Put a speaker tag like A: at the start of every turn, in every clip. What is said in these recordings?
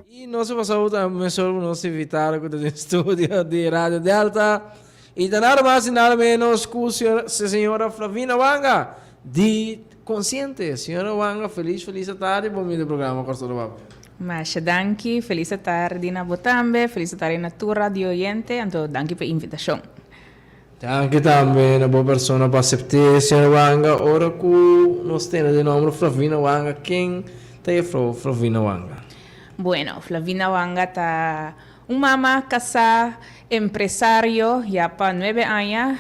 A: E nosso passou também sobre o nosso invitar com o estúdio de Rádio Delta. E da nada mais e nada menos com a senhora Flavina Wanga, de Consciente. Senhora Wanga, feliz tarde, bom dia do programa Corso do Papo.
B: Mas danke, feliz tarde na Botambe, feliz tarde na tua radio oyente, então danke pela invitação.
A: Anche também uma boa pessoa para aceitar, senhora Wanga. Ora que nós temos de nome Flavina Wanga, quem tem Flavina Wanga?
B: Bueno, Flavina Wanga está uma mama casada, empresário, já para 9 anos,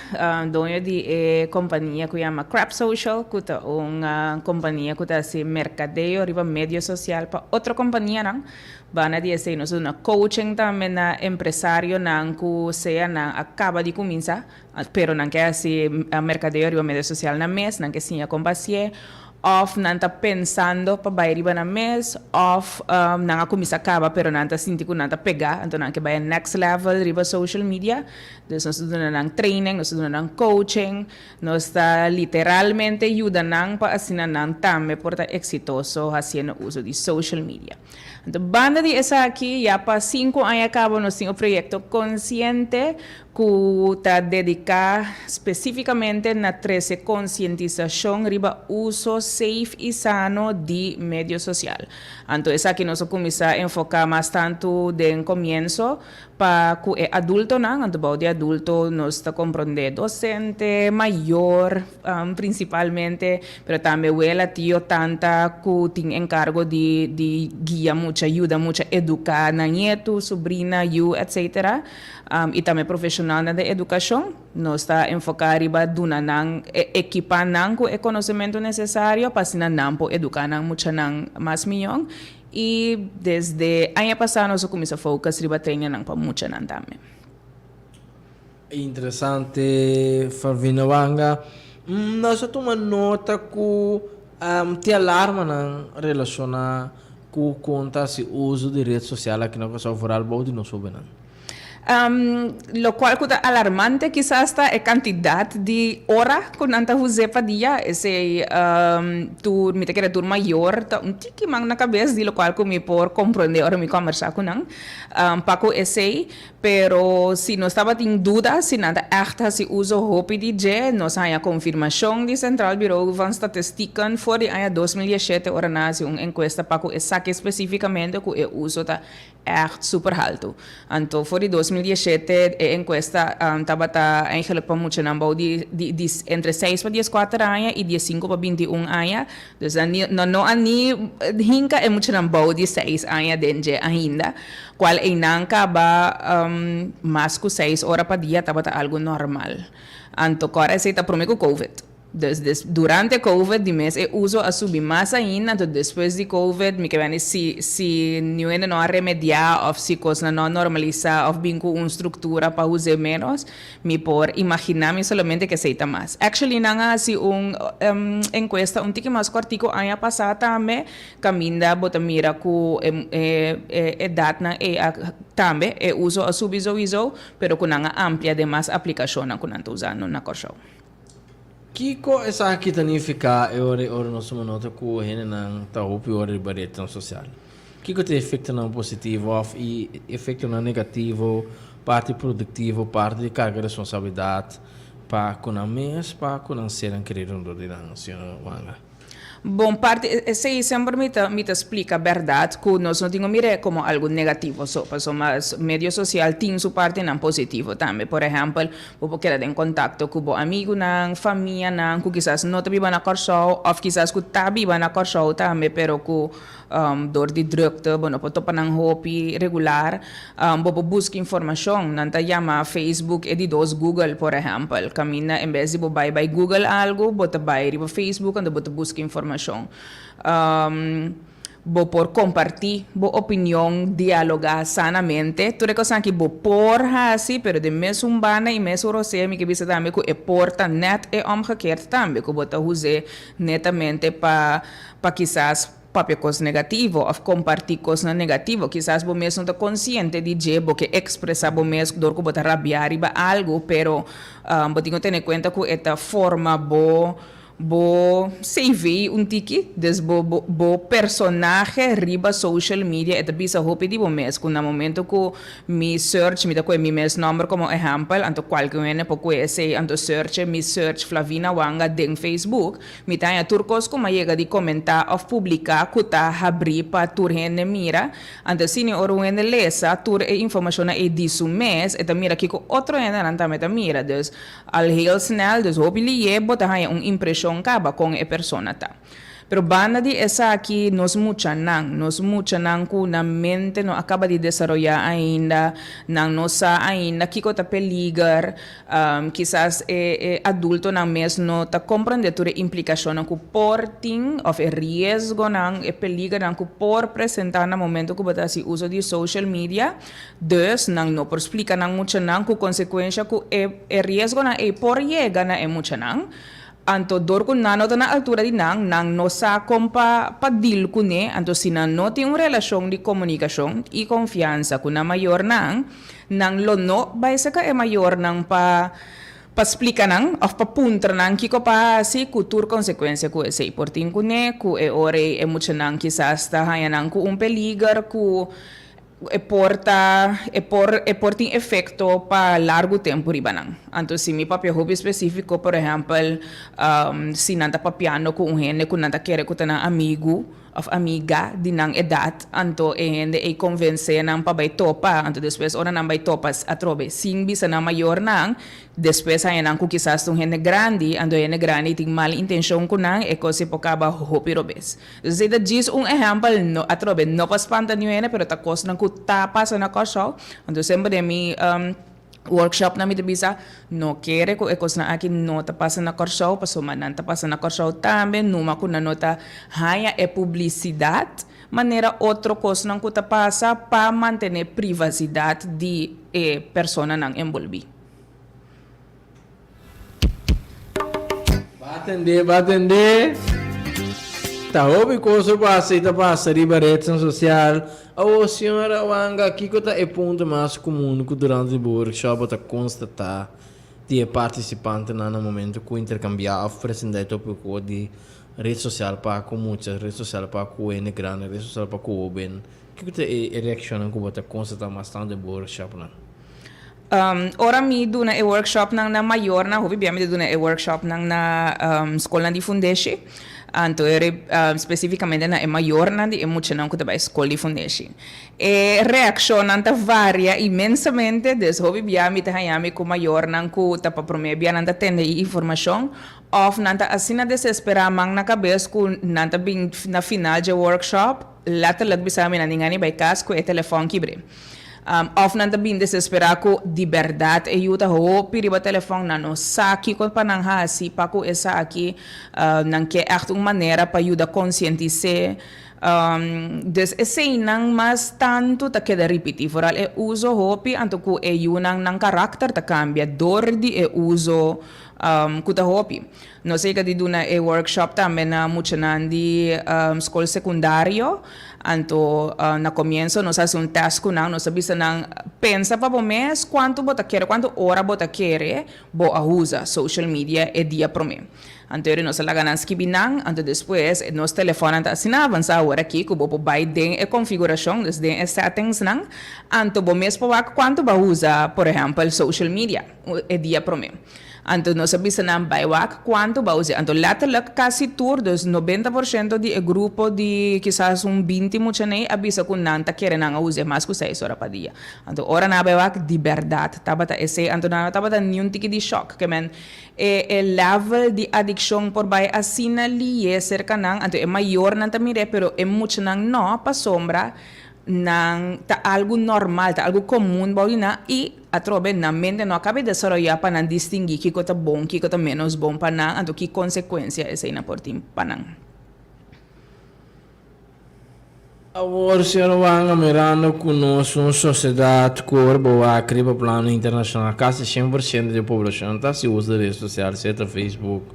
B: dono de companhia que chama Crap Social, que é uma companhia que está se mercadeio, riba medio social para outra companhia, não? Bana dia sei nós uma coaching também na empresário não que seja não acaba de começar, pero não quer se mercadeio riba medio social na mês, não quer sim a combacia. Of não está pensando para bair riba na mês, of não a começar acaba, pero não está sentindo que não está pegar, então não quer bair next level riba social media. Então nós estamos dando training, nós estamos dando coaching, nós está literalmente ajudando para assim não também por estar exitoso fazendo uso de social media. Então, banda de essa aqui, já para 5 anos acaba nós temos um projeto consciente que está dedicado especificamente na 13 conscientização riba uso safe e sano de medio social. Então, essa aqui nós começamos a enfocar mais tanto de começo para que adulto não, então de adulto nós está compreender docente, maior, principalmente, mas também abuela, tio, tanta que tem encargo de guia mucha, ajuda mucha, educar na nieto, sobrinha, you, etc. E também profissional na educação, nós está enfocar riba duna nang equipar nang com o conhecimento necessário para se não educar nang mucha nang mais milhão. E desde ano passado nós começamos a focar riba treinando para mucha nang também.
A: Interessante, Flavina Wanga. Nós tomamos nota que te alarma na relação com conta se uso de rede social aqui na Costa Rural, bom de não souber não.
B: Lo cual é alarmante quizás está a quantidade de hora que não está usando para dia esse tu me te quer tu maior tá tiki mang na cabeça de lo cual que me por compreender ora me conversar com não paco esse pero se não estava em dúvida se nada echt se usa hopi DJ nós há a confirmação de Central Bureau van Statistieken for de ano 2017 ora nasce encuesta paco essa que especificamente que o uso tá echt super alto então for de 2017 a encuesta estava eigenlijk para muito não de entre 6 para 14 anos e 15 para 21 anos então não ani hinka é muito não de 6 anos dentro ainda qual é não acaba mais que 6 horas para dia estava algo normal então agora se está prometo COVID. Durante COVID, de mês, eu uso a subir mais ainda, então depois de COVID, me quero se não remediar, ou se coisa não normalizar, ou bem com uma estrutura para usar menos, me por imaginar-me somente que seita mais. Actually, não há assim encuesta, tique mais cortico, ano passado também, caminha, bota mira com idade na também, uso a subir iso, pero com não amplia de mais aplicação que não estou usando na corção.
A: Kiko essa aqui significa ora nós somos nota que o rene não tá o pior de barreira social. Kiko tem efeito não positivo e efeito não negativo, parte produtivo, parte de carga de responsabilidade para com a mês, para com a ser querido do dirão, senhor Wanga.
B: Bom, parte, se sempre me explica a verdade que nós não temos mire como algo negativo, mas medio social tem sua parte não positivo também. Por exemplo, você quer em contato com o amigo, não, família, não, que quizás não está viva na corção, ou quizás que está viva na corção também, pero que dor de drukte, bueno, po topa ng hobby regular, bobo busca informação, nanta chama Facebook e di dos Google, por exemplo. Camina, em vez de bo by Google algo, bota by riba Facebook, ando bota busca informação. Bo por compartir, bo opinião, dialogar sanamente. Tudo que que bo por assim, pero de mes umbana e mes rosé, mi que bisa também que é porta net e omgekeerd também, que bota usar netamente para quizás papel coisa negativo ou compartilhar coisa negativa. Quizás você mesmo está consciente de que expressa você mesmo dor que você rabiar algo, pero você tem que ter em conta que esta forma bo CV un tiki, des bo personaje riba social media eta bisa hopi di bo mes kun na momento ko mi search mi da ko mi mes number como ejemplo anto qualcuno po ko ese anto mi search Flavina Wanga den Facebook mi tanya turcos ko mayega di comenta of publica kuta habri pa turhene mira anto sini oruene lesa tur e information e di su mes eta mira kiko otro ena nanta meta mira dus al heel snel dus hopi li ye bota haya un impression kaba kung e persona ta. Pero banda di esa aqui nos mucha nang ku na mente no acaba de desarrollar ainda, nang nosa ainda, kiko ta peligar, quizás adulto nang mes no ta comprende ture implicação nang ku porting of e riesgo nang e peligar nang ku por presentar na momento ku bata si uso di social media, dus nang no por explica nang mucha nang ku consequência ku e riesgo nang e por llega na e mucha nang, anto dor kun nano na altura di nang no sa kompa padil kune anto sina no ti un relasyon di komunikasyon i konfiansa kuna mayor nang lo no baisa ka e mayor nang pa explica nang of pa puntra nang kiko pa si kutur konsekwensya ku e se portin kune ku e ore e mucha nang kisas ta hayanang ku un peligar ku porta efecto pa largo tempo ribanang. Anto si mi papia hobby específico, por ejemplo, si nanta papiano ku un hene ku nanta kere ku tanang amigo of amiga dinang edad, anto hende e convence nang pabay topa, anto después ora nang bay topas atrobe, singbi sa nang mayor nang, después ay nang ku kisas tung hene grande, ando hene grande ting mal intensyon ku nang, e kasi po kaba hopi robes. Zay da gis un example, no, atrobe, no paspanta niyo hene, pero takos nang ku tapas na kasaw, ando sempre mi workshop na mi de bisa no kere ko ekos na akin nota pasa na korsaw pasumanan ta pasa na korsaw tambe numa ko na nota haya e publicidad manera outro kos nang kuta pasa pa mantener privacidad di persona nang envolvi.
A: Batende. Tá houve coisa para aceitar para sair rede social. A senhora Wanga, aqui que tá é ponto mais comum que durante o workshop tá constatar de participante no momento que intercambiar apresentar tópico de rede social para com muitas rede social para com o grande rede social para com o bem. Que tá é reação que você constatar mais tanto do workshop não?
B: Ora mi duna e workshop nang na mayor na hobi biami duna e workshop nang na escola di fundeshi. Anto specificamente na e mayor na di e mucha nang kuta ba escola di fundeshi. E reaction nanta varia immensamente des hobi biami ta hayami ku mayor nang ku ta pa promebia nanta tende information of nanta asina desespera mang na kabes ku nanta bing na final de workshop lata lagbisami na ningani by kas ku e telefon kibre. Of nanta bin desespera ko di verdad e yuta ho piriba telefon na no saki ko panang hasi pa ko esa aqui nang ke echt manera pa yuda conscientize des ese nang mas tanto ta queda repetitivo e uso hopi anto ku e yunang nang karakter ta cambia dordi e uso kuta hopi no sei ka di duna e workshop tambe na mucha nandi school secundario anto na comienzo nos hace un task nang nos avisa nang pensa pa po mes quanto bota quere quanto ora bota quere bo usa social media e dia pro me anterior nos la ganan skibinang anto después nos telefonan ta sina avanza agora aqui ku bo po by den e configuração desde e settings nang anto bo mes po quanto ba usa por ejemplo social media e dia pro me anto nos avisa nang baywak quanto ba usa anto latalak kasi tour dos 90% di e grupo di quizás un 20 mucha nei avisa kun nanta kere nang use mas ku 6 horas pa dia anto ora na baywak di verdad tabata ese anto na tabata niun tiki di shock que men e level di addiction por bay asina li cerca nang anto e mayor nanta mire pero e mucha nang no pa sombra nang ta algo normal ta algo común baulina e atrobe na mente no acabe de desarrollar para distinguir que cota bom que cota menos bom para nang anto que consequência essa ina por tim panang.
A: Agora, senhora Wanga, mirando conosco uma sociedade corbo a criba plano internacional, quase 100% da população está se usa redes sociais, seja Facebook,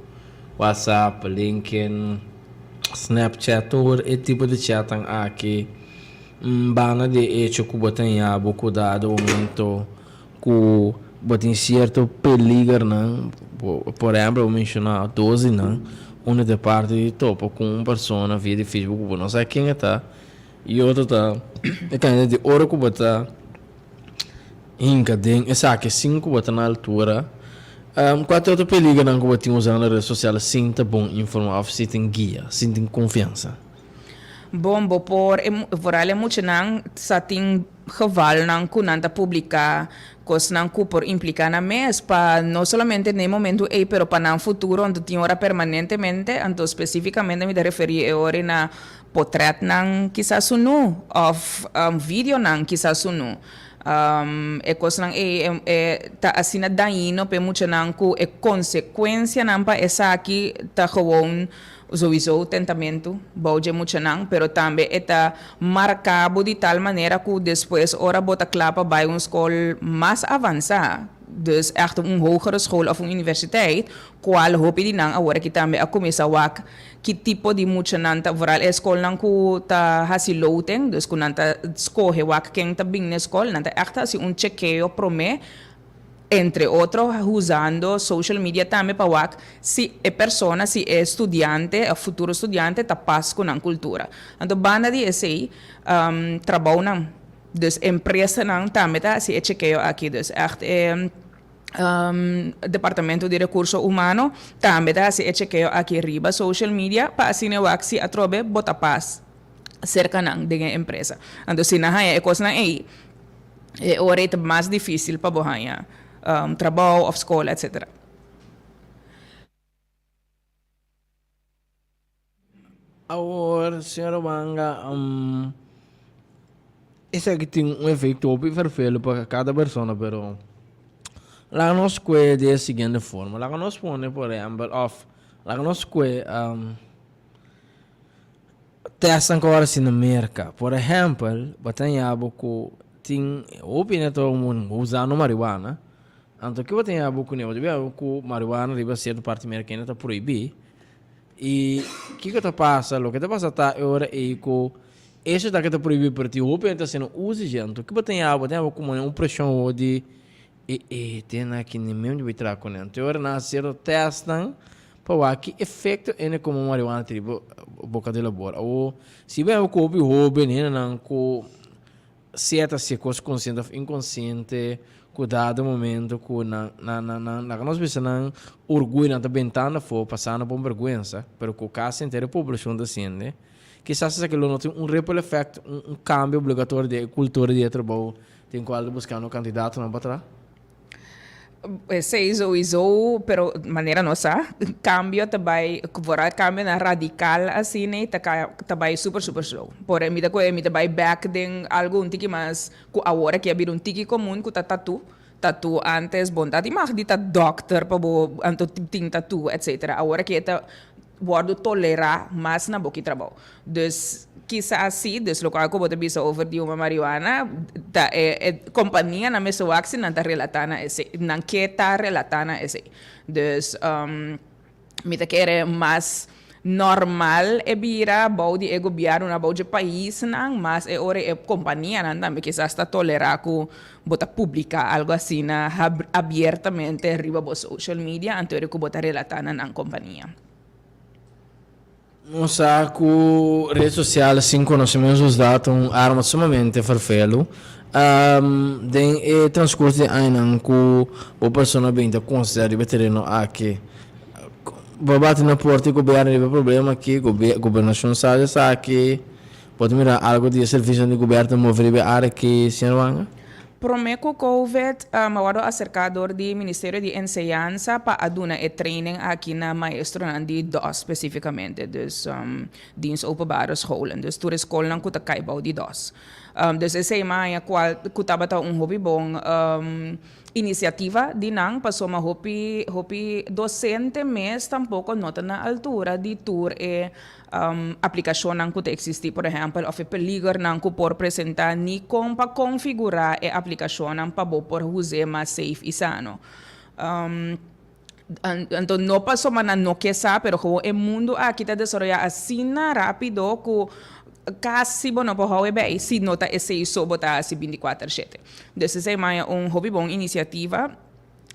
A: WhatsApp, LinkedIn, Snapchat, todo esse tipo de chat aqui. Bana de hecho que botem a boco dado momento que botem certo peligro não por exemplo eu mencionar 12 não uma de parte de topo com uma pessoa via de Facebook, não sei quem está, e outro está, é que de hora que está, inca, essa que 5 está na altura, quatro outro perigo não que você usando as redes sociais, sinta bom informar, sinta guia, sinta confiança.
B: Bom, por vooral moet nang sa ting geval nang kunanta publicar cos nang ku por implicar na mes pa no solamente en momento pero pa nang futuro onde tinha hora permanentemente anto especificamente me referi ora na portrait nang quizás sunu of video nang quizás sunu e cos nang ta asina daino pe mucho nang ku consequência nang pa essa aqui ta gewoon sowieso tentamento, baude muito não, pero também está marcado de tal maneira que depois ora bota clapa bij uma escola mais avançada, dus echt een hogere school of een universiteit, qual hoop je dan agora que também a começar a que tipo de muito não tá vooral a escola não que tá hasiloten, dus que não tá escolhe wak quem tá bem na escola, não tá echt assim chequeio prome entre otros usando social media también para si es persona, si es estudiante, futuro estudiante, está paz con la cultura. Entonces, banda de ese trabajo, dus empresa también está si chequeo aquí, dus echt Departamento de Recursos Humanos también está si chequeo aquí arriba, social media, para así no si atrobe bota paz cerca de la empresa. Entonces, si no hay cosas ahí, ahora es más difícil para bohaya. Trabalho, of escola, etc.
A: Agora, senhora Manga, esse aqui tem efeito perfeito para cada pessoa, pero lá nós que de a seguinte forma, lá nós põe, por exemplo, lá nós que testam agora assim na merca, por exemplo, batalha que tem opinião todo mundo usando marihuana. Então, que eu tenho a boca nele, eu que marihuana deve ser do parte americana está proibido. E o que está passando? O que está passando agora é que isso está proibido para ti. O open está sendo usado. Que eu tenho a como uma pressão de tem aqui nem mesmo de entrar com ele. Então, agora nascer o testam para que efeito é como marihuana tribo boca de labor. Ou se bem o que o bem não com certas coisas consciente ou inconsciente cuidado momento que na nós pensamos orgulho na ventana for passando por vergonha, pero que o caso inteiro a população descende, quizás aquilo não tem ripple effect, cambio obrigatório de cultura de trabalho, tem qual buscar um candidato na batalha.
B: Sei sowieso, pero maneira nossa, cambio também, vooral cambio na radical assim, né, também super slow. Por mim também back den algo tiki mas ku agora que abrir tiki comum ku tatu antes bondade mag dita doctor pa bo anto ting tatu etc. Agora que eta bordo tolerar mas na boki trabalho. Dus quizás assim, dus local ko bota bisa over di uma marijuana, ta companhia na meso aksi nanta relatana esse, nan que ta relatana esse. Dus mita querer mais normal e bira bau di governo na bau de país nang mas ora companhia nan também que está tolerar ku bota publica algo assim na abertamente arriba bo social media anterior ku bota relatana nan companhia.
A: Nossa, com redes sociais, sim, conhecemos os dados, arma sumamente farfelo. Den transcurso de ano com a pessoa bem da considera veterano aqui. Babate na porta e governo teve problema aqui, governação sabe aqui. Pode mirar algo de serviço de governo mover a área que se não
B: Promeco COVID, mawado acercador di Ministerio de Enseñanza pa aduna e training aqui na maestro di DOS specificamente, dus dienst openbare scholen. Dus toer school nang kuta kaibau di DOS. Dus esse maya qual kutabata hobby bong iniciativa di nang pasoma hopi docente mes tampoco nota na altura di tour e aplicação nang kuta existi, por exemplo, of peligro nang ku por presentar ni com pa configurar e aplicação nang pa bo por use mais safe e sano. Então não passou mana no que sabe, pero como o mundo aqui está desarrollado assim rápido que quase não pode ver se nota esse isso botar assim 24/7. Desse semana hobby bom iniciativa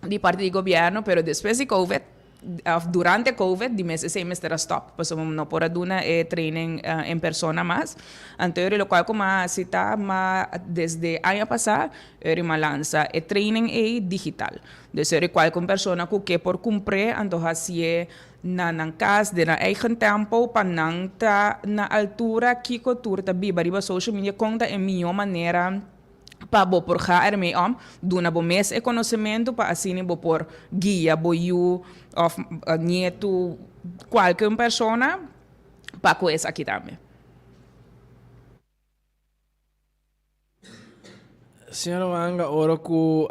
B: de parte do governo, pero depois de COVID durante COVID, di mes ese mes era stop. Paso no por aduna training en persona más. Anterior lo cual como cita ma desde año pasado era uma lanza training digital. Desde cual con persona que por cumprir entonces na casa de na eigen tempo panang na altura kiko turta biba social media conta em melhor maneira para bo por gaan ermee om, doen bo mes conhecimento para assim bo por guia bo you of nieto qualquer persona para coisa aqui também.
A: Senhora Wanga, ora que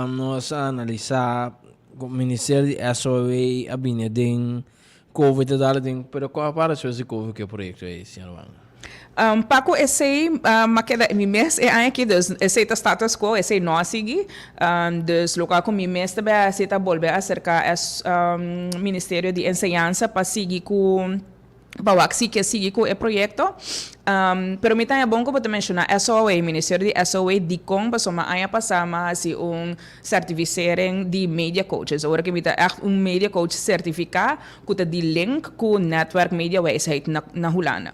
A: nós analisar o Ministério de SOA a binha de COVID da ding, pero qual para se COVID que projeto é, senhora Wanga?
B: Paco esse maqueda mi mes aqui dus esse status quo esse não sigue dus local com mi mes também esse tá volver acerca as Ministério de Enseñanza para seguir com para que siga com o projeto pero me tá bom como te mencionar SOA Ministério de SOA de com para soma ano passado assim certificering de media coaches agora que me tá media coach certificado que tá de link com network media wijsheid na Holanda.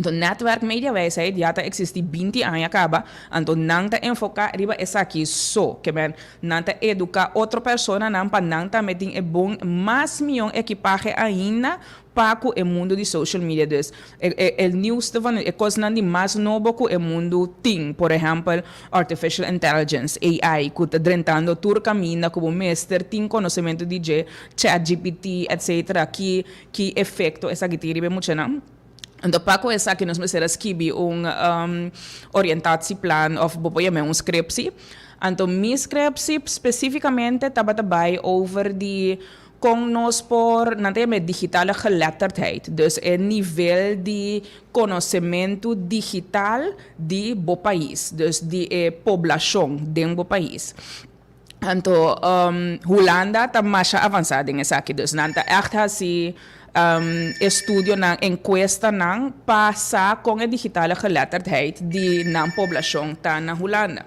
B: Então, network media wijsheid já existe 20 anos acaba, então não tá enfocar riba essa aqui só, que bem, não tá educar outra pessoa não para não tá meter bom mais milhão equipagem ainda para o mundo de social media. Dus, o news van é coisa de mais novo que o mundo tem, por exemplo, artificial intelligence, AI, que está drentando todo caminho, como mestre tem conhecimento de ChatGPT, etc. Que efeito essa que tem muito não. Então, para essa que nós precisamos escrever orientatieplan of bijvoorbeeld scriptie. Então, minha scriptie especificamente estava também over de com nós por digitale geletterdheid. Dus het nível de conhecimento digital de bo país. Dus de população de bo país. Então, Holanda está mais avançada nessa aqui. Dus, nanta echt assim estudio na encuesta nang passa com a digitale geletterdheid die na população tá na Holanda.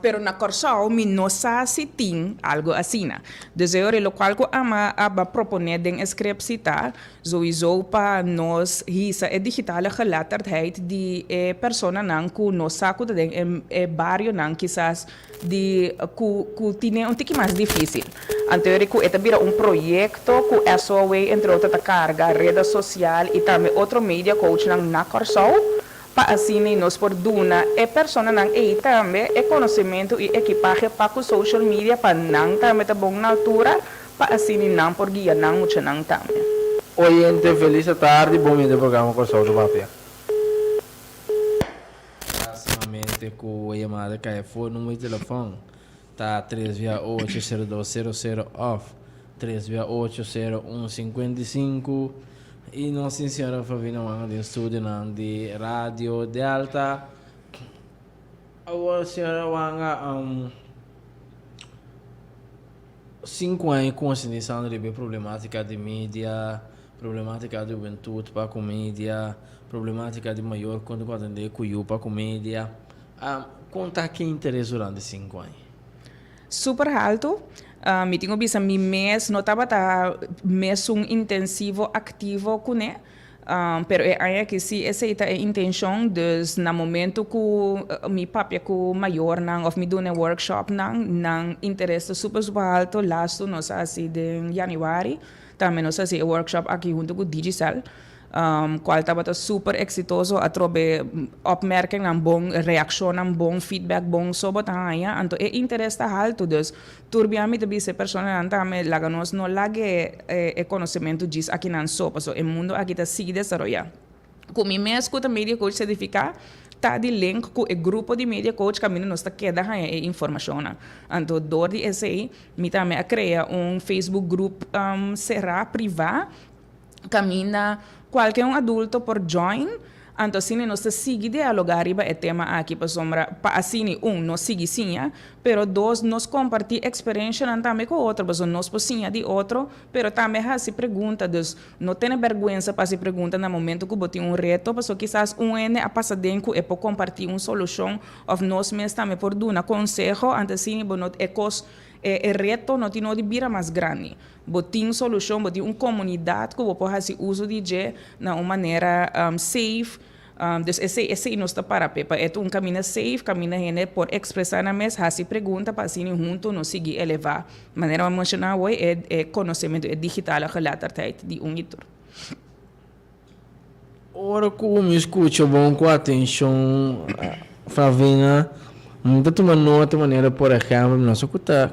B: Pero na Corsao, mi não sabe se tem algo assim. Desde o qual eu aba proponer den scriptita, sowieso para nós hisa a digitale geletterdheid de persona nang ku não sabe que den barrio nang quizás de ku tiene um tique mais difícil. Anterior que vira projeto que SOA entre outras carga rede social e também outro media coach nang na Corsao. Para assim nós por duna persona nang também conhecimento e equipagem para o social media para nang também tá bom na altura para assim nang por guia nang muito nang também.
A: Oyente, feliz tarde, bom dia do programa Corsao do Papia. Basicamente com a chamada que foi no meu telefone tá 368-0200 off 368-0155 e nossa senhora Fabina Wanga de estúdio de rádio de alta. A senhora Wanga 5 anos conscientizando de problemática de mídia, problemática de juventude para a mídia, problemática de maior quando atender com o para a mídia. Conta que interesse durante 5 anos?
B: Super alto. Me tenho visto mi mês, não estava mês intensivo ativo com ele, pero é que se essa é a intenção, dus na momento que mi papia com maior não of me do um workshop não interesse super alto, lasto nós assim de januário, também nós assim workshop aqui junto com Digicel. Qual estava super exitoso, a trobe opmerking ng bong reaksyon ng bong feedback bong sobot haya anto interesse alto dus turbiami tabi se persona nanta me laganos no lage conhecimento diz aqui nan so paso o mundo aqui tá sigue desarrollar com mi me escuta media coach certificar tá de link com o grupo de media coach caminho nos tá queda haya informação anto dor de esse mi também a criar Facebook group será privado caminha qualquer adulto por join, então assim nós sigue dialogar riba o tema aqui para sombra, para assim nós sigue sim, pero dois nós compartir experiência também com outro, porque nós possíamos de outro, pero também se pergunta, dus não tem vergonha para se perguntar no momento que botem reto, porque quizás a passadenco é para compartilhar solução, ou nós mesmos também por dar conselho, então assim nós o reto não tem de bira mais grande. Botin solução, botin comunidade que você fazer uso de je na uma maneira safe. Dus esse não está para pepa. É caminho safe, caminho por expressar na mesa, fazer pergunta para assim junto não seguir elevar. Maneira emocional é conhecimento digital a relatar de itur.
A: Ora que eu me escuto bom com atenção, Flavina, muita toma nota maneira, por exemplo, não só que está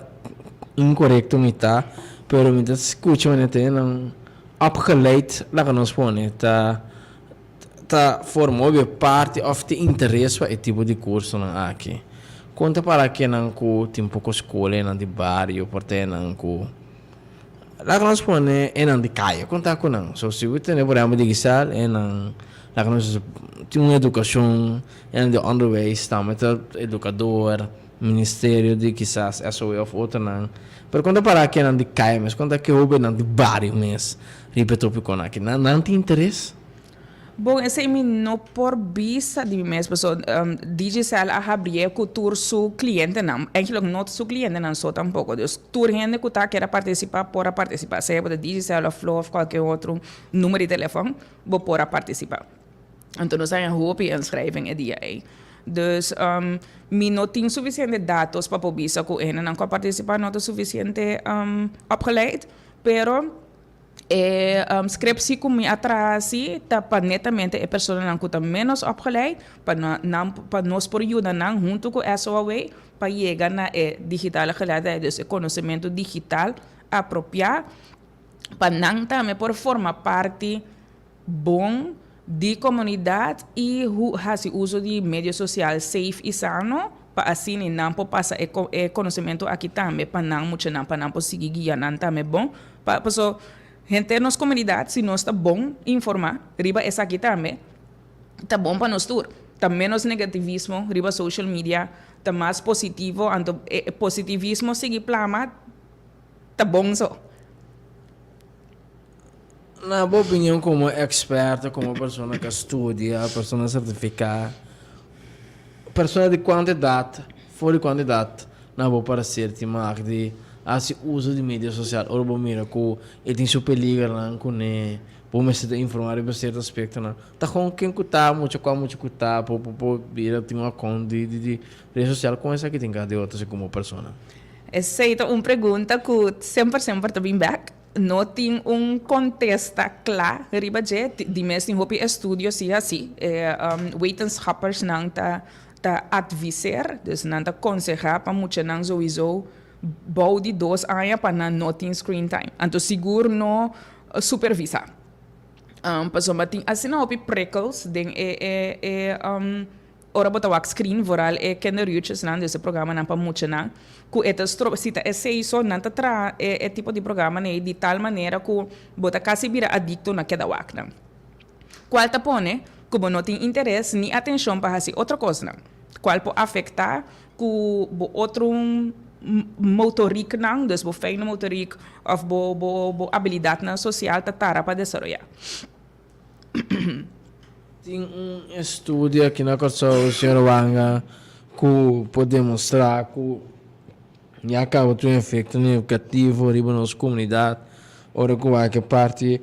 A: incorreto, me tá, pero me escuta maneira tem não opgeleid, lá que nós põe, tá formou parte of the interesse para esse tipo de curso não aqui. Conta para que não com tempo com escola, não de bairro, portanto não com lá que nós põe é não de caia, conta com não. So se você tem programa digital é não lá que nós tem uma educação é de underways, tá, mas educador, ministério de quizás SOE of outra não. Pero conta para que não de caia, mas conta que houve não de bairro mesmo. Repeto por aqui, não tem interesse.
B: Bom, esse é não por vista de mim mesmo, pessoal. Digital a abrir cultura su cliente não, eigenlijk não su cliente não só tampouco. Dus tour gente que tá quer participar, pode participar. Seja por digital, flow, of qualquer outro número de telefone, pode participar. Então nós temos hoop e inschrijving é dia aí. Dus mi não tem suficiente dados para poder que ele não pode participar, não tem suficiente opgeleid, pero scriptie kom je atrasi, tapa netamente a pessoa não está menos opgeleid, para nós por ajuda não junto com a SOA, para chegar na digital geleide, dus conhecimento digital apropriado, para não também por formar parte bom de comunidade e fazer uso de mídia social safe e sano, para assim não passar conhecimento aqui também, para não muito não, para não seguir guiar não também bom, para pessoa gente nas comunidades, se nós está bom informar, riba essa aqui também, está bom para nós tudo. Está menos negativismo, riba social media, está mais positivo, então positivismo seguir plama, está bom só.
A: Na minha opinião, como experta, como pessoa que estuda, pessoa certificada, pessoa de quantidade, fora de quantidade, não vou parecer de de esse uso de mídia social. Ora, bom, mira, que ele tem super liga lá, com né, vou me informar sobre certo aspecto, não. Tá com quem cutar, muito cutar, por vir ter uma conta de rede social com essa que tem cada outra como pessoa.
B: Essa é uma pergunta que sempre está bem back. Não tem contexto claro, riba de mesmo hopi estudo assim, wetenschappers não tá advisar, dus não tá aconselhar para muito não sowieso bouw die 2 anos para não ter screen time. Então, seguro não supervisar. Pessoal, tem assim não houve prikkels, den ora botar o screen vooral kinderjuutjes nan desse programa não para muito não. Que cita isso não tá tipo de programa né de tal maneira que bota quase vira adicto na cada wak não. Qual tá pone que não tem interesse nem atenção para fazer outra coisa não. Qual pode afetar que outro motoriek não, dus fijne motoriek of habilidade na social tatara para desenvolver.
A: Tem estudo aqui na Corso, o senhor Wanga, que pode demonstrar que já acaba de um efeito negativo na nossa comunidade, ora que parte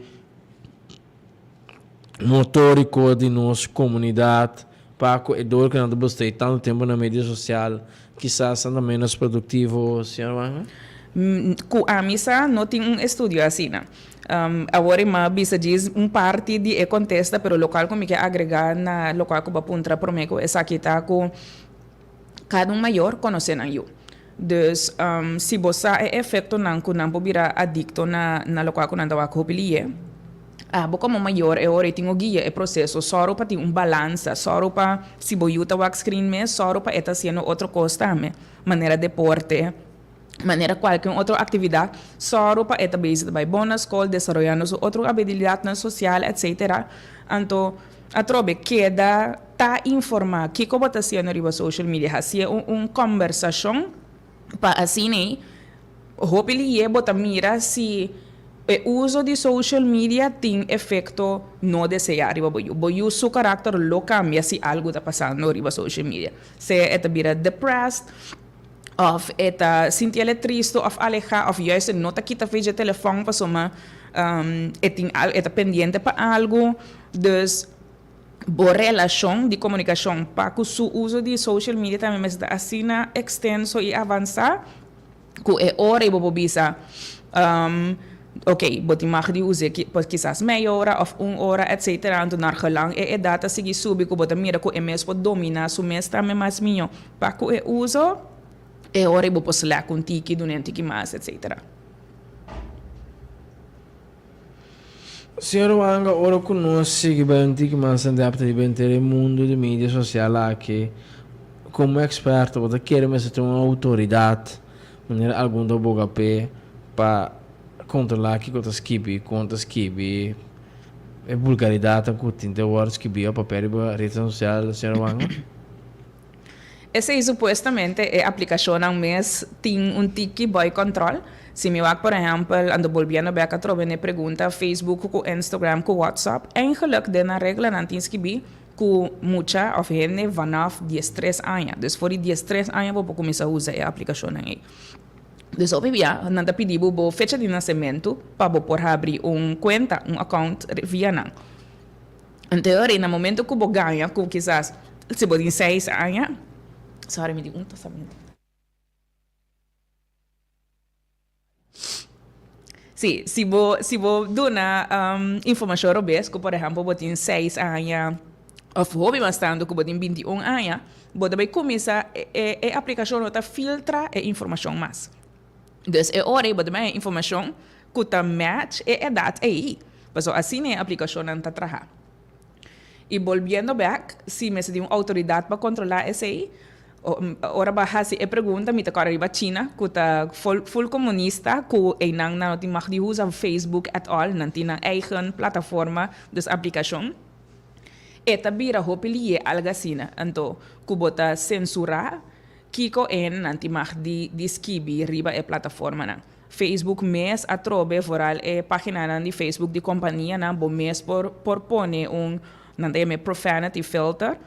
A: motórico de nossa comunidade, para que a dor que não gostei tanto tempo na mídia social, quizás anda menos produtivo, senhor Wanga?
B: A missa não tem estudo assim, não. Agora, mas diz parte de contesta, pero local como que agregar na local como apunta para mim, essa aqui tá com cada maior conhecendo eu. Dus, se você é efeito não que não pode virar adicto na local que não dá com como maior é hora tem o guia é processo só para ter balança só para se boiuta o screen me só para estar sendo outra coisa também maneira deporte maneira qualquer outra atividade só para estar bem vai bom na escola desenvolvendo outra habilidade na social etc. Então a trobe queda tá informar que como está sendo riba social media assim conversação para assim né hopefully é botar mira se o uso de social media tem efeito não desejado. O seu caráter lo cambia se algo está passando riba social media. Se é vira depressed, Of eta sintiele triste of aleja of juist nota kita fez de telefoon para soma eta pendiente para algo. Dus boa relação de comunicação para o seu uso de social media também mas assim extenso e avançar que é hora e bobo bisa ok, boti mag die uze quizás meia hora of hora, etc. Então, naar gelang é data seguir subir que bota mira que é mesmo domina su mes também mais minho para que é uso é hora e bobo select um tiki do nem tiki mais, etc.
A: Senhor Wanga, ora conosco que bem que mais adapta de bem ter o mundo de mídia social aqui como expert, você quer mas ter uma autoridade, maneira algum do boga pé para controlar que contas kibi é vulgaridade com tinta words que bia papel para rede social, senhor Wanga.
B: Essa é supostamente a aplicação ng mês tem tiki boy control. Se me wak, por exemplo, ando volviendo back a trobe ne pergunta Facebook, com Instagram, com WhatsApp, eigenlijk de na regla não tens que bi com muita of gente vanaf 13 anos. Dus voor die 13 anos vou começar a usar a aplicação aí. Dus op via, nanda pedibo bo fecha de nascimento para por abrir conta, account via não. Em teoria, no momento que bo ganha, que quizás se bo 6 anos, sorry, me digo tassamento. Sim, se vou dar informação robês, que por exemplo, vou ter 6 anos, ou hobby bastante, que vou ter 21 anos, vou também começar a aplicação nota filtra a informação mais. Então, é hora de dar informação que está match a idade aí. Mas assim a aplicação não está trabalhando. E voltando back, se me tem uma autoridade para controlar isso aí, ora bahasi e pergunta mi takara riba China kuta full comunista ku e nang na ti mag di usa Facebook at all nanti nang eigen plataforma dus application eta bira hopelie algasina anto kubota censura kiko en nanti mag di skibi riba e plataforma na Facebook mes atrobe vooral e pagina na di Facebook di companhia na bo mes por pone nande me profanity filter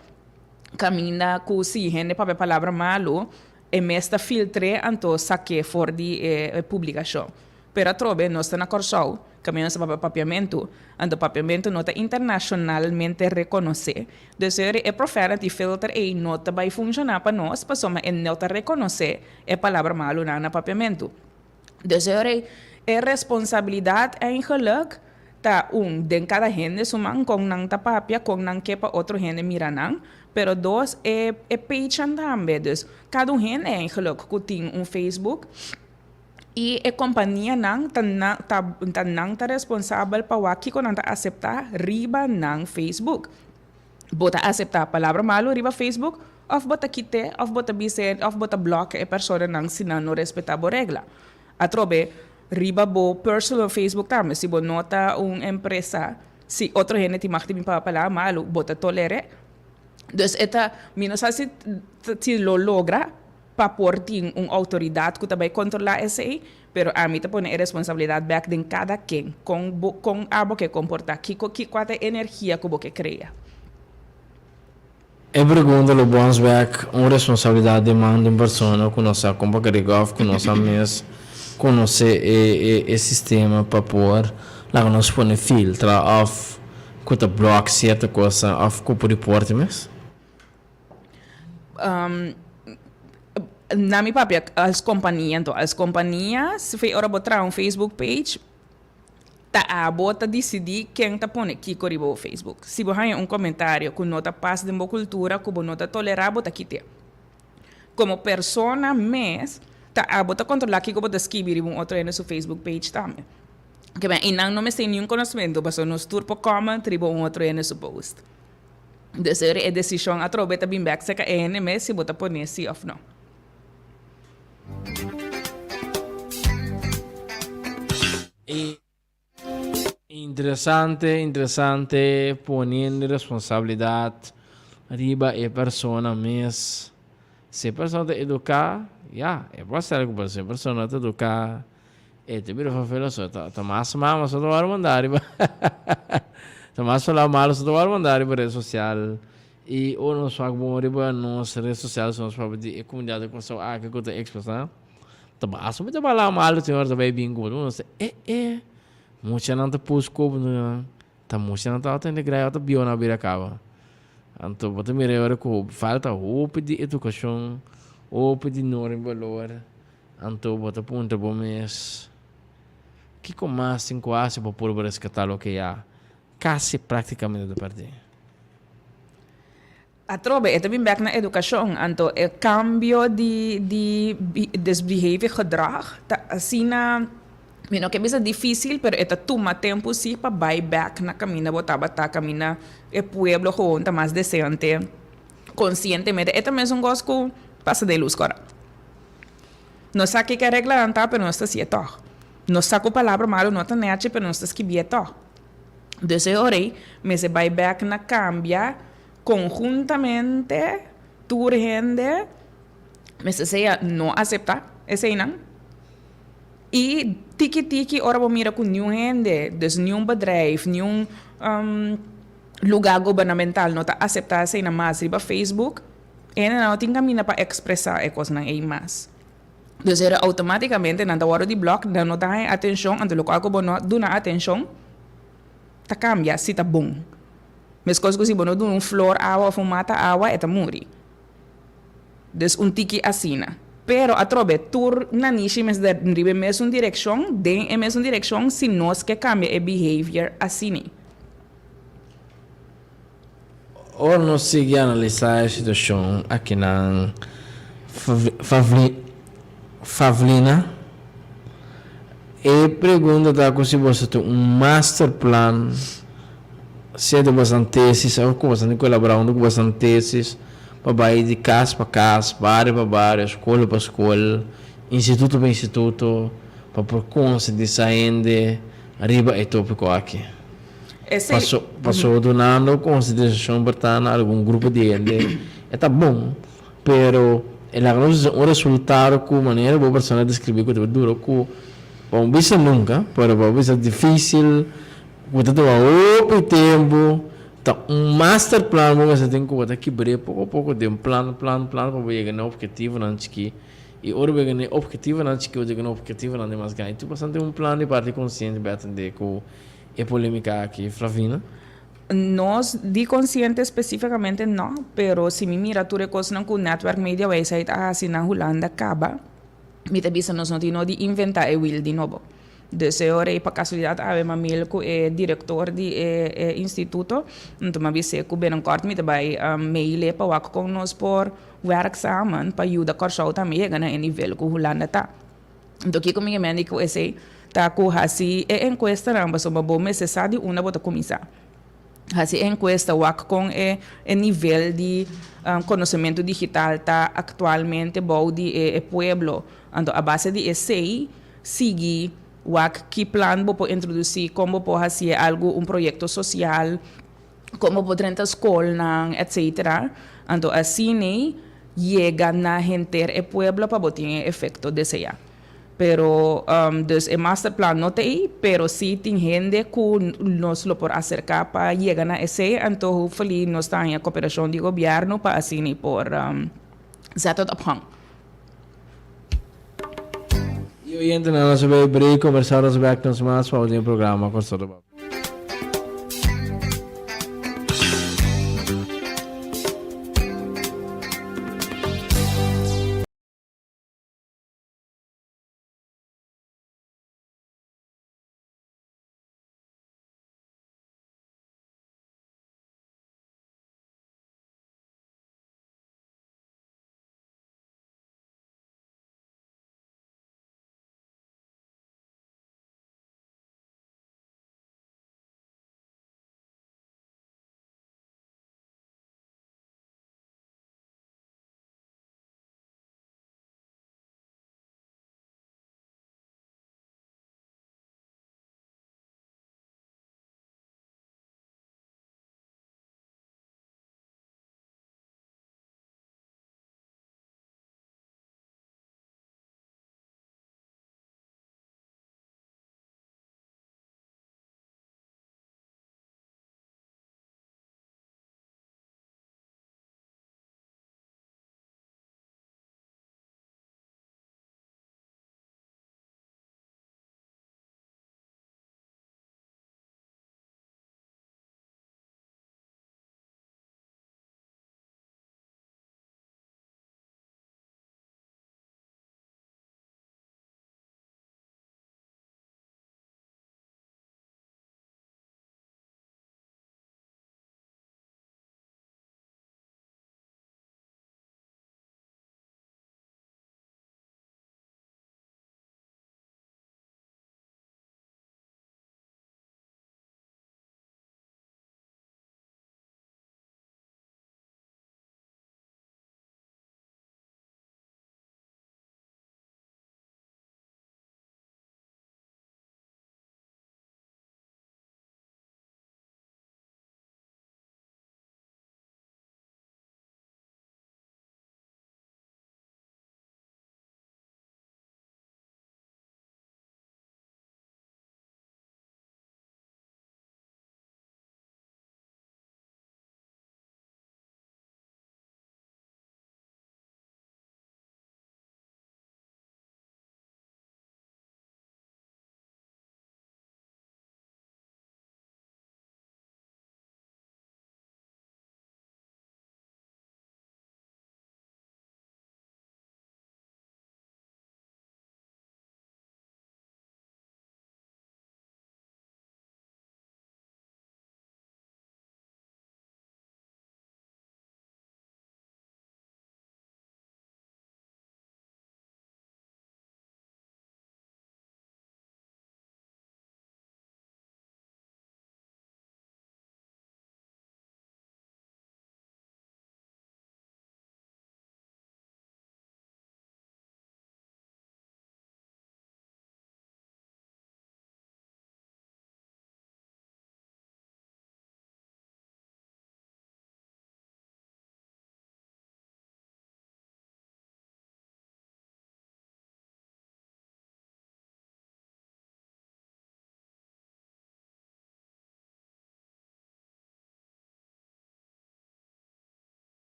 B: caminha com si gente para palavra malo e mesta filtre anto saque for di publicação pero trobe nós na corso caminha para papiamento anto papiamento nota internacionalmente reconhece desejo e profanity filter e nota vai funcionar para nós para soma e nota reconhecer e palavra malo na papiamento desejo é responsabilidade eigenlijk ta den cada gente suman kung nang tapapia kung nang kepa outro gente miranang pero dos page também dus cada gente eigenlijk que tem Facebook e a companhia nang tá responsável para waki ko nang ta aceitar riba nang Facebook bota aceitar a palavra malo riba Facebook of bota quite of bota bisen of bota block a pessoa nang sinano respetar a regla atrobe riba bo personal Facebook também se bo nota empresa se outro gente te mag te palavra malo bota tolere dus eta menos assim se lo logra para por ter autoridade que também controlar esse pero a mim te pone a responsabilidade back de cada quem com algo que comporta que qual é energia que você cria.
A: É pergunta lo bounce back responsabilidade demanda em persona com nossa companhia com nossa mesa conhecer o sistema para pôr lá nós põe filtra off quando block certa coisa off como report mesmo
B: na minha papel as companhias se foi hora botar Facebook page tá bota decidir quem tá põe que corribo o Facebook se você tem comentário com nota paz de uma cultura com nota tolerar bota aqui como persona mes tá bota controlar que bota escrever outro no seu Facebook page também que bem e não me tem nenhum conhecimento mas nos turpo comment tribo outro no seu post desejo é decisão a trobe tá bem back se que mes se bota põe se off não.
A: Interessante ponendo responsabilidade riba e persona mes se persona te educar é bastante que se persona te educar e te vira fafelo só tá mais mama só do ar mandar riba tá mais falar mal só do ar mandar riba rede social E ou nós fazemos bom riba nas redes sociais, nós fazemos de comunidade com só que eu tenho expressar. Tá bom, assume de falar mal, tem hora também bingo, não sei. Muita não te pus como, tá muita não tá tendo graia, tá bio na beira cava. Então, bota me rever com falta roupa de educação, roupa de norma valor. Então, bota ponto bom mês. Que com mais 5 anos para pôr para resgatar o que há, quase praticamente de perder.
B: A trobe, ito bin back na edukasyon. Anto, cambio desbehavior gedrag. Assim na, que bisa difícil, pero ito toma tempo si pa buy back na camina, bota camina, pueblo gewoon, ta mais decente, conscientemente. Ito mesmo gosto passa de luz, cora. No sa que regla anta, pero no está cierto. No saco palavra malo, no está neache, pero no está esquibieto. Desse orei, me se buy back na cambia, conjuntamente, tu gente, me se sea no acepta, esse não. E tiki ora vou mira com nenhum gente, dus nenhum bedrijf, nenhum lugar governamental não tá aceitar esse na mais riba Facebook, e não tem caminho para expressar e coisa não é mais. Dus era automaticamente na hora de bloco, não dá atenção, ante local que não dá atenção, tá cambia, se tá bom. Mas coisas que se bono do flor água ou mata água é muri. Dus tiki assina. Pero a trobe tur na nishi mes de ribe mesma direção, den é mesma direção se nós que cambia e behavior assini.
A: Ora nós seguimos a analisar a situação aqui na Favlina. E pergunta da se você tem master plan, se é de bastante teses, ou com bastante colaboração com bastante teses, para ir de casa para casa, bairro para bairro, escola para escola, instituto para instituto, para por conseguir sair arriba é tópico aqui. Passou donando consideração para algum grupo de gente, é tá bom, pero o resultado com maneira boa pessoa descrever que é duro, com bom bisa nunca, pero bom bisa difícil, você tem o tempo. Então, master plan, você tem que botar quebrar pouco a pouco de plano para chegar no objetivo antes que e ora chegar no objetivo antes que eu chegar no objetivo não tem mais ganho. Tu precisa ter plano de parte consciente para atender com a polêmica aqui, Flavina.
B: Nós de consciente especificamente não, pero se me mira tu recurso com network media website assim na Holanda acaba, me te bisa nós não temos de inventar e will de novo. Dus ora para casualidade ave mamil ku diretor di instituto, então me disse que binnenkort me daarbij mail para wak com nós por werkzamen para ajuda korsau também gana em nível ku Holanda tá. Então que comigo me indico esse tá ku hasi encuesta ramba so bom necessário uma bota começar. Hasi encuesta wak com nível de conhecimento digital tá atualmente bom de pueblo. Então a base de esse sigue que plan vou introduzir, como vou fazer algo, projeto social, como vou entrar escola, etc. Então, assim, chega na gente e pueblo para ter efeito desejar. Pero, dus o master plan não tem, pero sim tem gente que nos lo por acercar para chegar na esse, então, feliz nós temos a cooperação de governo para assim, por zetten op gang.
A: E hoje entra na nossa break, conversar sobre actos mais para o programa com o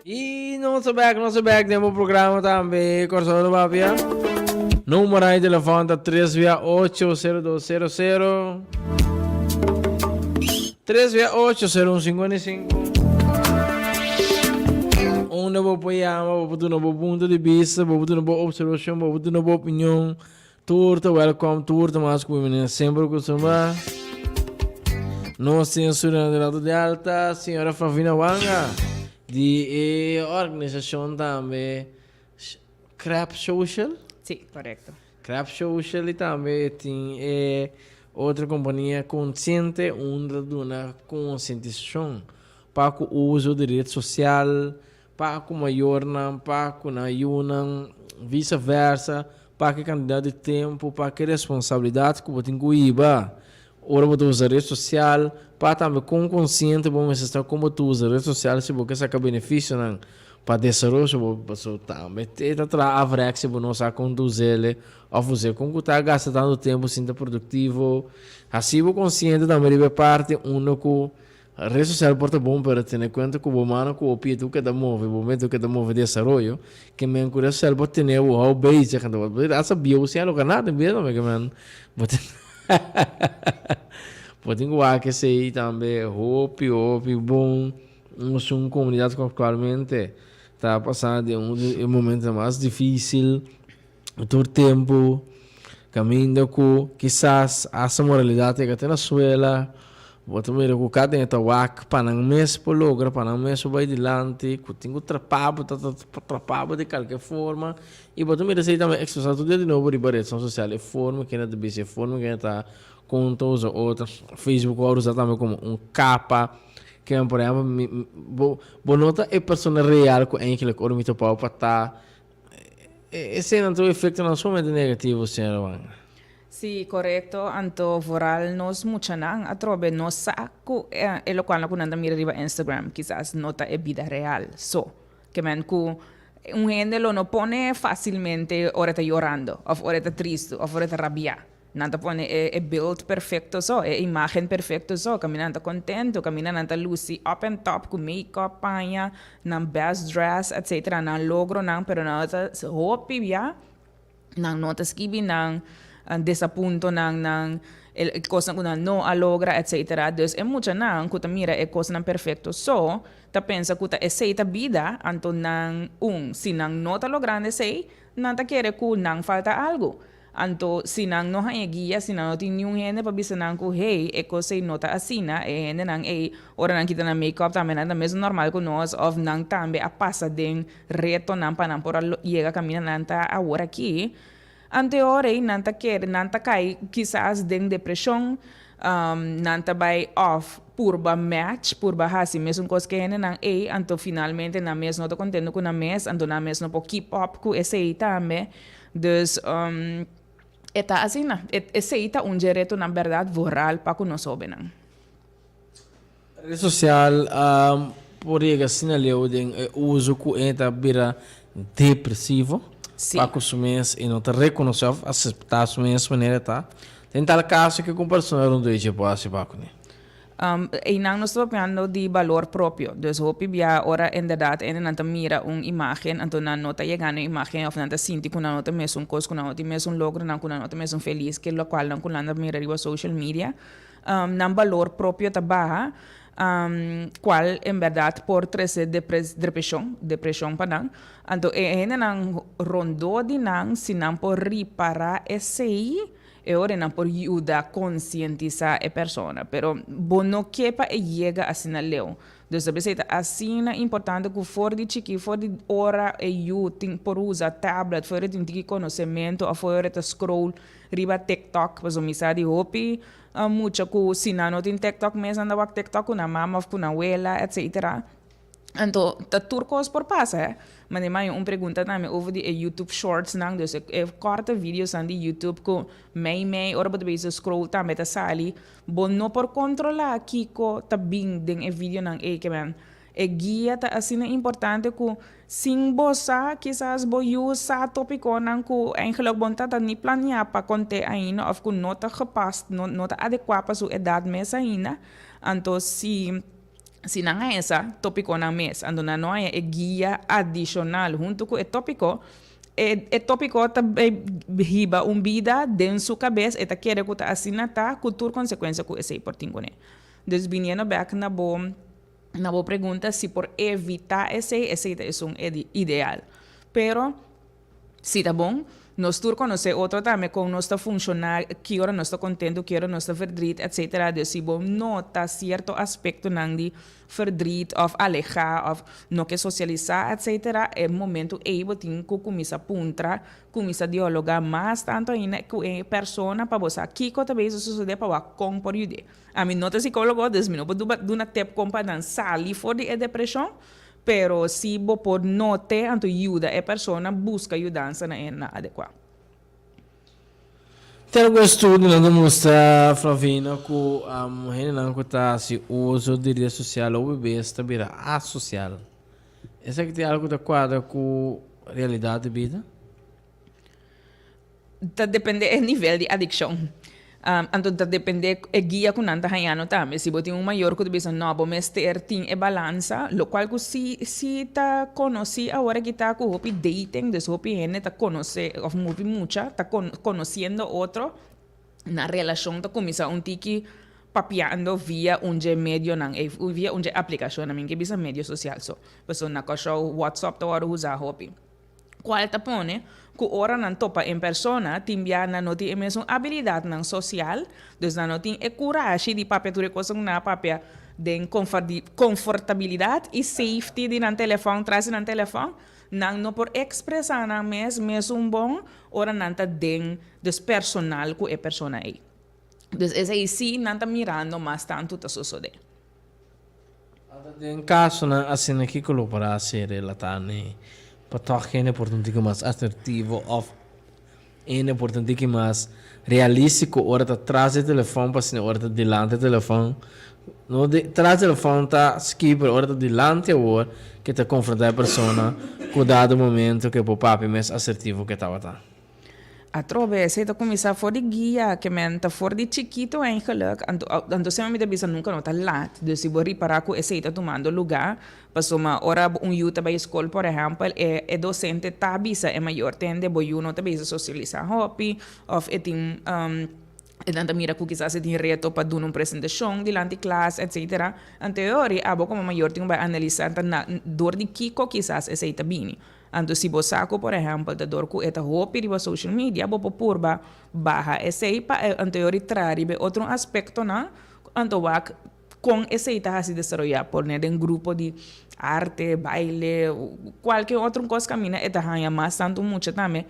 A: E nosso back, temos o programa também, Corso do Mafia. Número aí de telefone tá 368-0200. 368-0155. Um novo poema, um novo ponto de vista, um novo observação, um novo opinião. Turta, welcome, turta, mas como menina sempre costuma. Não censura de lado de alta, senhora Flavina Wanga, de organização também, Crap Social.
B: Sim, correto.
A: Crap Social e também tem outra companhia consciente, onde dá uma conscientização para o uso de rede social, para o maior, para o não, vice-versa, para que quantidade de tempo, para que responsabilidade que você tem que ir. Ora, você usa rede social, para também com consciente, vamos estar como tu usa rede social, se você saca benefício, não, para desenvolver, você também tem que trabalhar, se você não sabe conduzir, ou fazer com que está gastando tempo, sinta produtivo, assim você consciente também de parte, único, a rede social pode bom para ter em conta que o humano, que o pito que dá move, o momento que dá move desenvolvimento, que me encoraja social pode ter o how base, que não pode, essa bio, se é lo ganado, mesmo, que man, pode igual que sei também, hope, bom, uma comunidade que atualmente está passando de um momento mais difícil, todo tempo, caminhando com, quizás, essa moralidade que tem na escola, você me recuo cada então wak para não mês por logra para não mês vai adiante que tenho trapado de qualquer forma e você me receita também expressar tudo de novo de rede social é forma que não deve ser forma que está com todos os outros Facebook agora usa também como capa que por exemplo bonota é pessoa real com aquele que ormito pau para tá esse não tem efeito não somente negativo senhor.
B: Sì, corretto. Anto voral nos mucha nang atrobe nos saco e lo qual kunanda mira riba Instagram quizás nota e vida real. So, que man ku un gente lo no pone fácilmente ora está llorando, o ora está triste, o ora está rabia. Nanta pone e build perfecto so, e imagen perfecto so, caminando contento, caminando lucy up and top con makeup, paña, nan best dress, etc. Nan logro nan pero nata hopi ya, nan nota skibi nan desapunto ng cosa que não logra, etc. Dus é muita não, que mira é coisa não perfeito. So, ta pensa que ta aceita vida, anto nang se não tá logrando sei, não ta quer que não falta algo. Anto se não há guia, se não tem nenhum gente para bisa nang que hey, é coisa não tá assina, é gente nang ora nang kita na make-up também nada mesmo normal que nós, of nang também a passa den reto nang pa nang por llega camina nang ta agora aqui. Anteore, nanta quer, nanta cai, quizás den depressão, nanta vai off, purba match, purba hasi, mesmo coisa que é nang anto finalmente na mes não tô contente com na mes, anto na mes não po keep up com esse aí também, dus eta assim na, esse aí tá direito na verdade voral para que nós soube nang.
A: Rede social, por aí assim ali o uso que entra vira depressivo.
B: Sim.
A: Para consumir e não te reconhecer, aceitar a sua maneira, tá? Tem tal caso que com pessoa não deixa para se vacunar.
B: E não nós estamos falando de valor próprio. Dus hoop ik ja ora inderdaad en dan mira un imagen, então na nota chegando a imagem, of nanta sinti kuna nota mesmo coisa, kuna nota mesmo logro, na kuna nota mesmo feliz, que lo qual não kuna mira riba social media, nan valor próprio tá baja. Qual em verdade por trazer depressão para não, então ainda não rondou de não se não por reparar esse aí e ora não por ajudar a conscientizar a pessoa, pero bono que para chega assim na leu, então se assim é importante que for de chiqui, for de hora e eu tem por usar tablet, for de ter conhecimento, ou for de scroll riba TikTok, para misa de hopi mucho que se não tem TikTok mesmo anda com TikTok na mama ou com a abuela, etc. Então, tá turcos por passa, mas nem uma pergunta também over de YouTube Shorts não, dus corta vídeos de YouTube que mei ora pode ver scroll também tá sali, bom não por controlar kiko tá bem den vídeo não que man guia tá assim é importante que sim bossa quizás usa tópico não que eigenlijk bom tá nem planear para conter ainda of que nota gepast nota adequada para sua idade mesmo ainda então se Si não é essa tópico na mesa, ando não é guia adicional junto com o tópico, é tópico também riba vida dentro sua cabeça, eta quer que tá assina tá cultura consequência com esse portinho né. Desviniendo back na boa pergunta se por evitar esse é um ideal. Pero se tá bom, nós tur conhecer outro também com nós está funcionar, que hora nós está contento, que hora nós está verdriet, etc. De se bom nota certo aspecto não de verdriet of alejar, of não que socializar, etc. É momento aí botin que começa a puntra, começa a dialogar mais tanto ainda com a persona para você aqui que talvez isso sucede para com por yude. A mim nota psicólogo desmino, do na tempo compa dan sali for de depressão. Pero se você por note, então ajuda a pessoa busca ajudança na adequada.
A: Tem algum estudo que mostra, Flavina, que a mulher não está se uso de rede social ou bebê está virando associal. Essa que tem algo de quadra com a realidade da vida?
B: Depende do nível de adicção. Então, depende do guia que nanta hayano também. Se você tem maior que você não, mas ter tem balança, lo qual que se tá conhece agora que tá com hopi dating, des hopi gente tá conhece, of muito mucha, tá conhecendo outro na relação tá começa tiki papiando via medio nang via aplicação na minha que bisa medio social so. Pessoa na coisa WhatsApp tá hora usar hopi. Qual tá pone? Que ora não topa em persona, timbia na noti mesmo habilidade não social, dus na noti é coragem de papel tudo coisa na papel de confortabilidade e safety de na telefone, traz na telefone, não por expressar na mesmo bom, ora não tá den des personal que é persona aí. Dus esse aí sim não tá mirando mais tanto tá sucede.
A: Em caso na assim aqui colaborar se relatane para tocar é importante que mais assertivo of é importante que mais realístico hora tá atrás do telefone para se hora tá delante do telefone no de atrás do telefone tá skip hora tá delante hora que tá confrontar a pessoa com dado momento que o papi mais assertivo que tava tá.
B: A trove, se começar for de guia, que menta for de chiquito eigenlijk, anto se me bisa nunca nota lat, dus se vou reparar que esse está tomando lugar, passo uma hora youth by school, por exemplo, é docente tá bisa é maior tende, boi uno tá bisa socializar hobby, of etim e tanta mira que quizás se tem reto para dar uma apresentação delante de classe, etc. Anteriori, abo como maior tem vai analisar na dor de kiko quizás esse está bem. Anto se você saco, por exemplo, da dor que eta hopi riba social media, bo purba baja esse pa anteriori traribe outro aspecto na anto wak com esse está se desarrollar por né de grupo de arte, baile, qualquer outro coisa camina eta hanya mais tanto muito também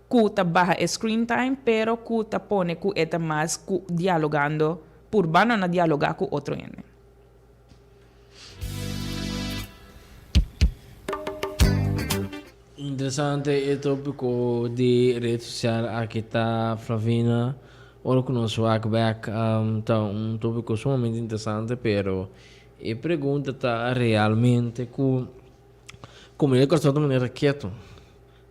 B: que baja screen time, pero que pone que eta mais dialogando por bano na dialogar com outro gente.
A: Interessante il tópico de rede social aqui está Flavina. Ora conosco back tá tópico sumamente interessante, pero a pergunta está realmente como ele gostou de maneira quieto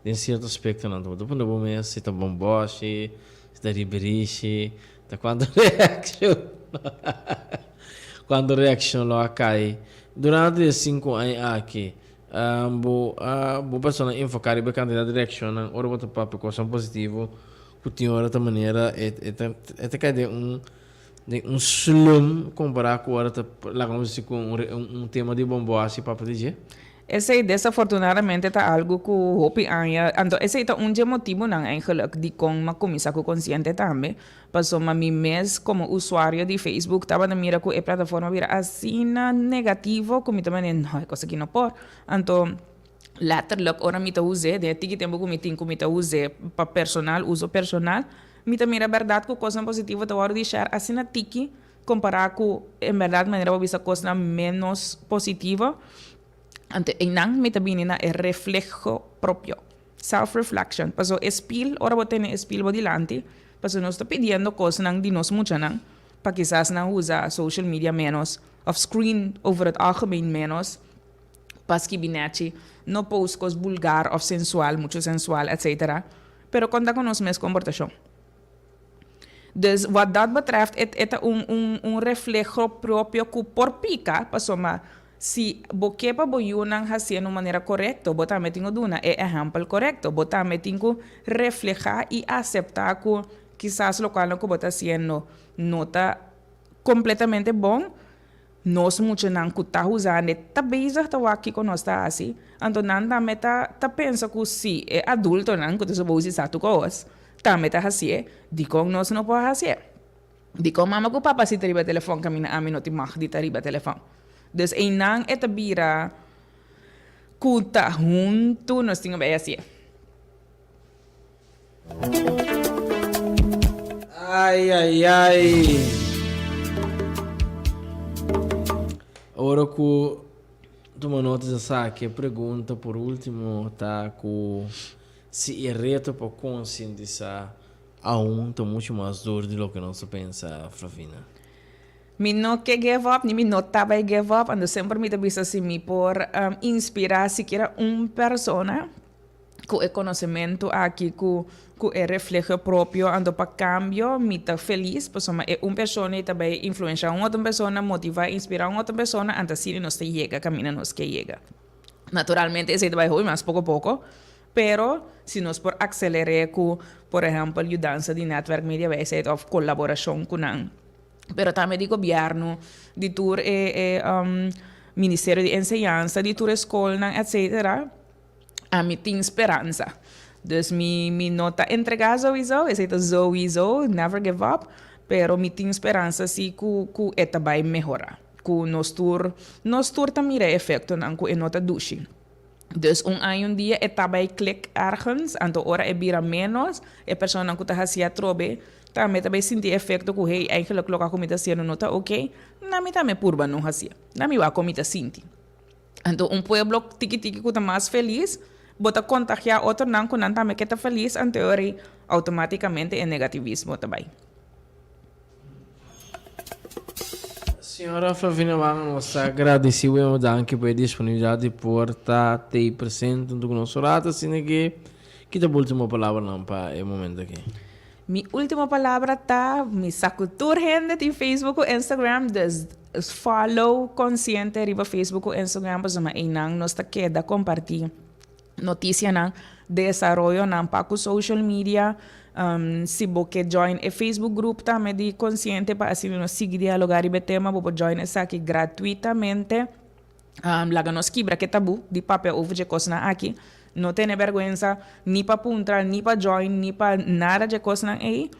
A: em certo aspecto não tô depende do mês se tá bomboche se tá riberiche tá quando reaction lo cai durante 5 anos aqui bo persona enfocar e candidato direção ora botar papo coisa positivo que tinha hora da maneira é que de slum comparar com hora lá como se com tema de bomboche para dizer.
B: Esse desafortunadamente tá algo que hopi anya, então esse tá motivo não eigenlijk de com uma comissão consciente também, passou mim mês como usuário de Facebook tava na mira que a plataforma vira assim negativo, como também não é coisa que não por, então laterlijk ora mita use, de tiki tempo que mita use para personal, uso personal, mita mira verdade que coisa positiva tá hora de share assim na tiki comparar com em verdade maneira para bisa coisa menos positiva. Ante inang metabinina é reflejo propio, self-reflection. Paso espil, ora vou ter espil dilante, paso nós está pedindo coisas nang di nos mucha nang, para quizás não usar social media menos, of screen over het algemeen menos, pas que binete, no post coisas vulgar of sensual, muito sensual, etc. Pero conta com nos mes comportação. Dus wat dat betreft, het is un reflejo propio que por pica, pasoma, si bokepa boyunang haciendo manera correcta, bota metingo duna e ejemplo correcto, bota metingo reflejar y aceptar que quizás lo cual no que bota haciendo no está completamente bom, nós mucho nan que tá usando, tá bezig tá aqui com nós tá assim, então nanda meta tá pensa que si é adulto nan que tu só usar tu coisas, tá meta assim, di com nós não pode assim, di com mama que papa se teriba telefone camina a mim não te mag di teriba telefone, dus een nan é bira que tá junto nós tinha bem assim.
A: Ai, ai, ai. Ora que toma nota dessa que pergunta por último tá com se é reto para conscientizar a tá muito mais duro do que nós pensa, Flavina.
B: Mi no que give up, ni mi no taba give up, ando sempre mi tabisa assim mi por inspirar siquiera persona com o conhecimento aqui com o reflexo próprio ando para cambio mi tá feliz pois é pessoa e também influenciar outra pessoa motivar inspirar outra pessoa antes assim nós te chega caminha nós que chega naturalmente esse vai ruim mas pouco a pouco pero se nós por acelerar com por exemplo ajudança de network media base of colaboração com não pero também de governo de tour Ministério de Enseñanza de tour escola etc a mim tem esperança. Dus mi nota entregar sowieso, é sowieso, never give up, pero mi tem esperança se que eta vai melhorar. Que nos tur também é efeito não que nota dushi. Dus um dia eta vai click ergens, anto ora é bira menos, é pessoa não que tá hasia trobe, também sentir efeito que hey, eigenlijk loka comida sendo nota ok, na mi também purba não hasia. Na mi va comida sinti. Anto pueblo tiki-tiki que tá mais feliz, bota contagiar outro não que não também que está feliz, em teoria, automaticamente é negativismo também.
A: Senhora Flavina Wang, nós agradecemos anche pela disponibilidade por estar presente no nosso rato, assim que a última palavra não para o momento aqui.
B: Mi última palavra tá, mi sacutur gente em Facebook e Instagram, dus follow consciente riba Facebook e Instagram, para uma enang nos tá queda compartilhar notícia na desarrollo na paco social media se você join e Facebook group também de consciente para assim nos seguir dialogar e tema você join essa aqui gratuitamente laga nos quebra que tabu de papel over de coisa aqui não tem vergonha nem para puntar nem para join nem para nada de coisa aí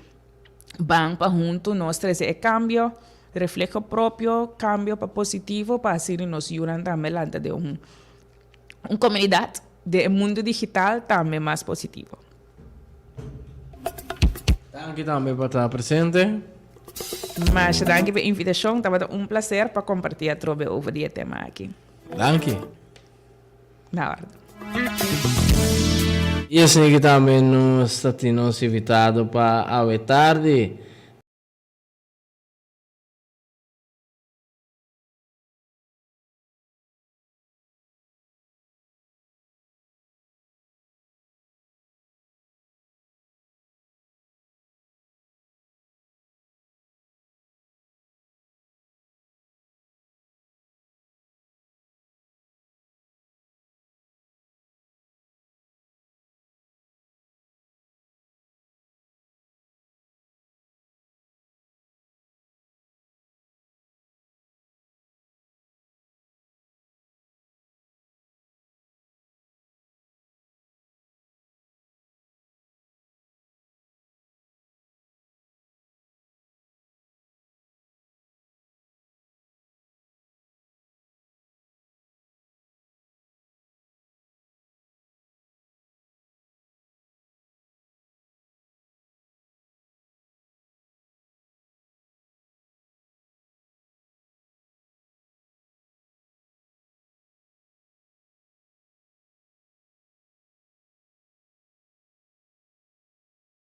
B: bang para junto nós trazer cambio reflejo próprio cambio para positivo para assim nos ayudan também lante de comunidade de mundo digital também mais positivo.
A: Danke também por estar presente.
B: Mas danke pela invitação, estava prazer para compartilhar sobre o tema aqui.
A: Danke.
B: Na hora.
A: E assim que também nos está invitado para a tarde.